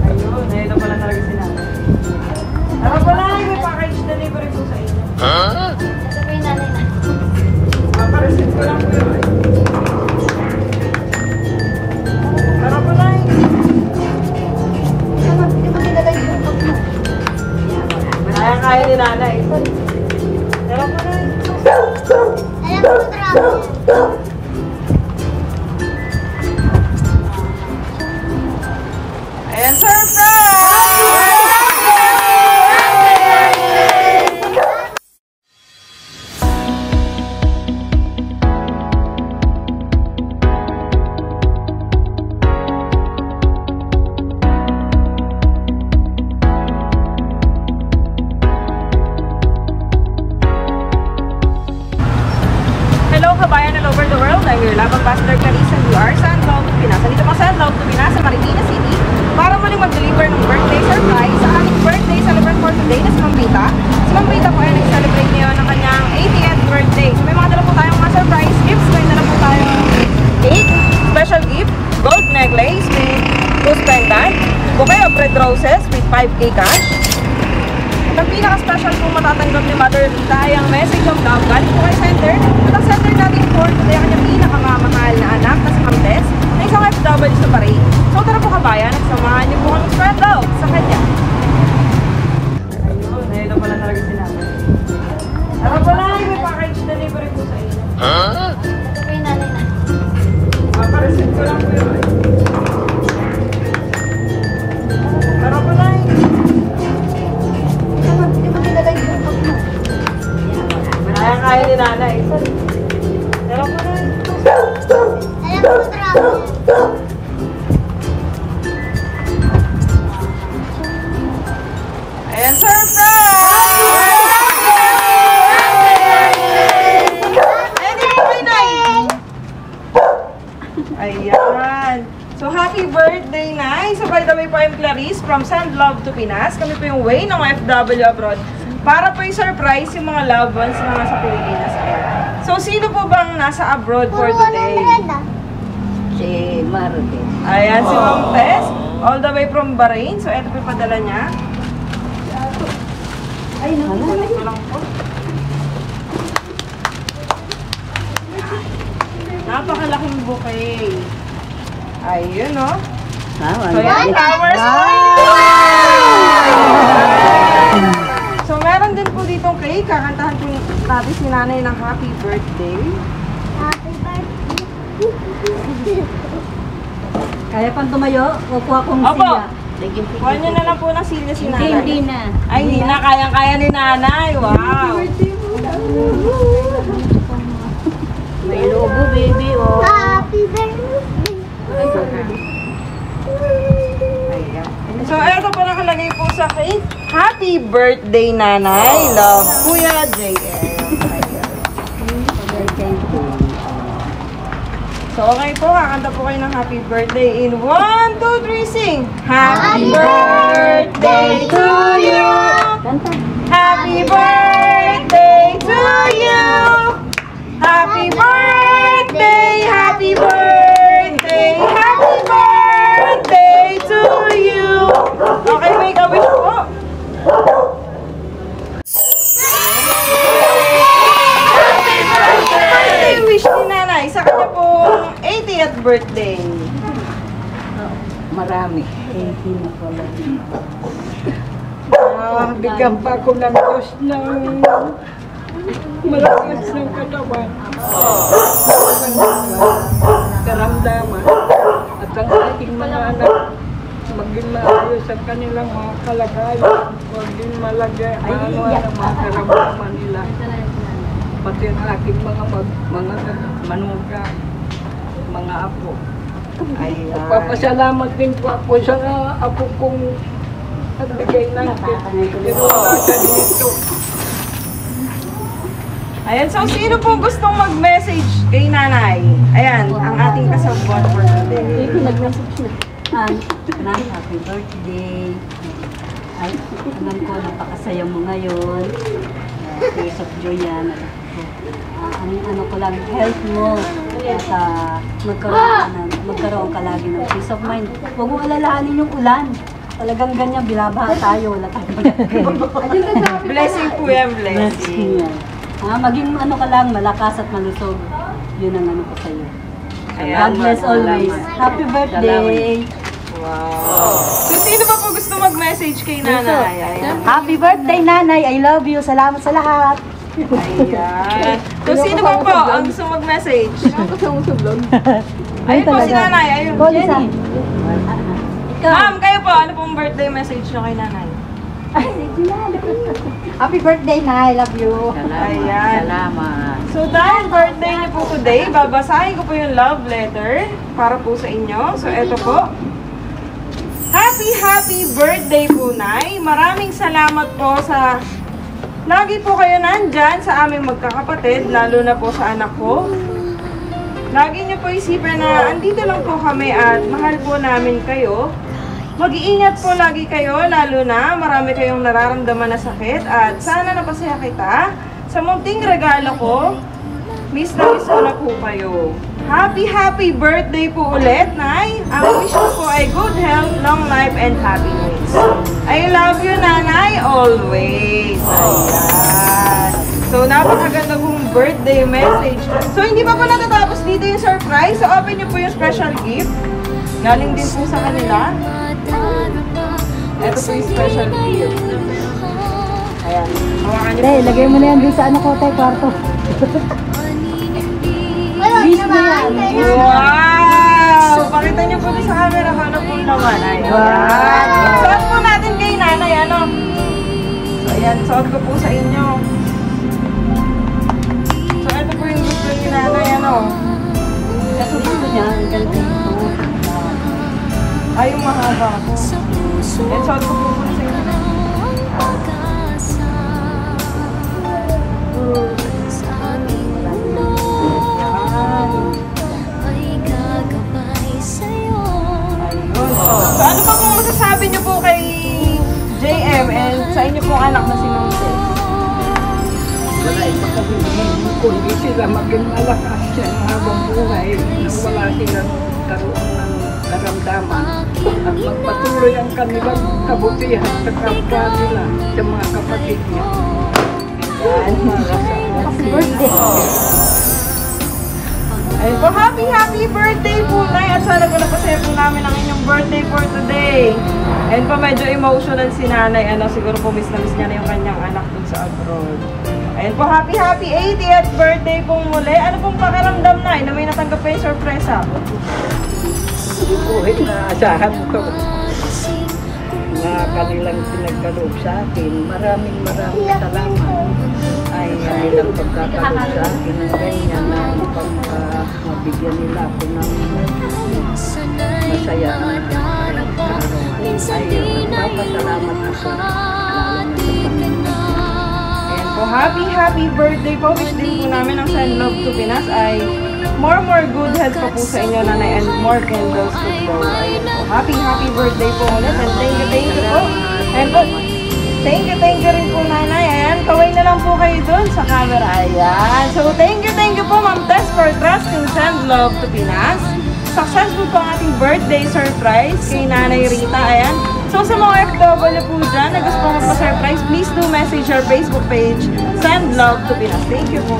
Ayun, ayun na pala talaga sinabi. Tara pala, may package delivery po sa inyo. Ito po yung nanay na. Makareceive ko lang po yun. Tara pala. Hindi mo nilagay yung pag mo. Kaya ni nanay. Tara pala. Alam ko travel. Ayan, surprise! Hello kabayan all over the world, I'm your love ambassador Clarissa. You are Sandlove to Pinas. Nandito pa Sandlove to Pinas sa Marikina City para muling mag-deliver ng birthday surprise sa aming birthday celebrant for today na si Ma'am Rita. Si Ma'am Rita po ay nag-celebrate ngayon ng kanyang 80th birthday. So may mga dala po tayong mga surprise gifts. May dala po tayong cake, special gift, gold necklace with goose pendant, bouquet of red roses with 5K cash. At ang pinaka-special po matatanggap ni Mother Rita ay ang message of love galing po kay Center. At ang Center natin for today ang kanyang pinakamamahal na anak na si Ma'am Tess na isang FW sa Paris. So tara po kabayan at samahan niyo po kami spread love sa kanya. Ayun, ayun na pala talaga sinabi. Tara pala, may package delivery po sa inyo. Ito po yung nanay na. Makareceive ko lang po yun. Tara pala. Hindi mo nilagay yung pag mo. Kaya ni nanay. Tara pala. Alam ko travel. Ayan, surprise! Ayan, dito po yung Nay. Ayan. So, happy birthday, Nay! So, by the way po, I'm Clarice from Sandlove to Pinas. Kami po yung way ng FW abroad para po i-surprise yung mga loved ones na nasa Pilipinas. So, sino po bang nasa abroad for today? Si Marute. Ayan, si Ma'am Tess, all the way from Bahrain. So, ito po yung padala niya. Ay, naku. Ito lang po. Napakalaking bouquet. Ayun, no? So, yan, flowers for you! So, meron din po ditong cake. Kakantahan po natin si nanay ng happy birthday. Happy birthday. Kaya pang tumayo, kukuha kong Opo. siya. Kuha niyo na lang po ng silya si nanay. Hindi na. Ay, hindi na. Kayang-kaya ni nanay. Wow! May lobo, baby, oh. Happy birthday. Ayan. So, eto pa nakalagay po sa cake. Happy birthday, nanay. Love, Kuya JM. So, okay po. Kakanta po kayo ng happy birthday in 1, 2, 3, sing! Happy birthday to you! Happy birthday to you! Happy birthday! Happy birthday! Happy birthday to you! Okay, make a wish po. Happy birthday wish ni nanay sa kanya pong 80th birthday. Marami. Thank you na pala. Bigyan pa ako ng Diyos ng malakas ng katawan. Karamdaman. At ang ating mga anak, maging maayos ang kanilang mga kalagayan. Maging malagay ang mga karamdaman nila. Pati ang aking mga manuga, mga apo. Papasalamat din po ako sa apo kong nagbigay ng dito. Ayan, so sino po gustong mag-message kay nanay? Ayan, ang ating kasabuan for today. Nag-message na. Happy birthday. Ay, alam ko, napakasaya mo ngayon. Tears of joy yan. Ang ano ko lang, health mo. At magkaroon ka lagi ng peace of mind. Huwag mong alalahanin yung ulan. Talagang ganyan, binabaha tayo. Wala tayong magagawa. Blessing po yan, blessing. Yan. Maging ano ka lang, malakas at malusog. Yun ang ano ko sa'yo. God bless always. Happy birthday! Wow. So, sino pa po gusto mag-message kay nanay? Ayan. Happy birthday, nanay! I love you. Salamat sa lahat. Ayan. So, sino pa po ang gusto mag-message? Ayun po si nanay. Ayun. Jenny. Ikaw. Ma'am, kayo po. Ano pong birthday message nyo kay nanay? Happy birthday, Nay. Love you. Ayan. So, dahil birthday niyo po today, babasahin ko po yung love letter para po sa inyo. So, eto po. Happy birthday po, Nay. Maraming salamat po sa lagi po kayo nandyan sa aming magkakapatid, lalo na po sa anak ko. Lagi niyo po isipin na andito lang po kami at mahal po namin kayo. Mag-iingat po lagi kayo, lalo na marami kayong nararamdaman na sakit at sana napasaya kita. Sa munting regalo ko, miss na miss ko na po kayo. Happy birthday po ulit, Nay. Ang wish ko po ay good health, long life, and happiness. I love you, Nanay, always. Ayan. So, napakaganda pong birthday message. So, hindi pa po natatapos dito yung surprise. So, open niyo po yung special gift. Galing din po sa kanila. Ito po yung special gift. Ayan. Hawakan niyo po. Lagay mo na yan dun sa ano ko, tayo kwarto. Bis na yan. Wow! Pakita niyo po sa camera kung ano po naman. Ayan. Suot po natin kay nanay, ano? So, ayan. Suot ko po sa inyo. So, ito po yung gusto ni nanay, ano? Kasi gusto niya, ang ganda ito. Ay, yung mahaba po. Ayan, suot ko po sa inyo. So, ano pa po masasabi niyo po kay JM and sa inyo pong anak na si Moses? Wala ipakabihin kundi sila maging malakas yan habang buhay nang wala silang karoon ng karamdaman at magpatuloy ang kanilang kabutihan sa kapwa nila sa mga kapatid niya. Yan, Happy birthday. ayun po, happy birthday po, Nay! At sana po napasaya po namin ang inyong birthday for today. Ayun po, medyo emotional si nanay. Ano, siguro po miss na miss niya na yung kanyang anak dun sa abroad. Ayun po, happy 80th birthday pong muli. Ano pong pakiramdam, Nay, na may natanggap pa yung sorpresa? Bukuhin na asahan ko na kanilang pinagkaloob sa akin. Maraming salamat ay kanilang pagkakaloob sa akin ng ganyan na upang mabigyan nila ako ng masaya na kaarawan. Ay nagpapasalamat ako lalo na sa Panginoon. Ayan po, happy birthday po. Wish din po namin ang Send Love to Pinas ay more good health pa po sa inyo, nanay, and more candles to blow. Ayun po, happy birthday po ulit, and thank you po. And po, thank you rin po, nanay. Ayan, kaway na lang po kayo dun sa camera. Ayan. So, thank you po, Ma'am Tess, for trusting Send Love to Pinas. Successful po ang ating birthday surprise kay Nanay Rita. Ayan. So, sa mga FW po dyan na gusto magpa-surprise, please do message our Facebook page, Send Love to Pinas. Thank you po.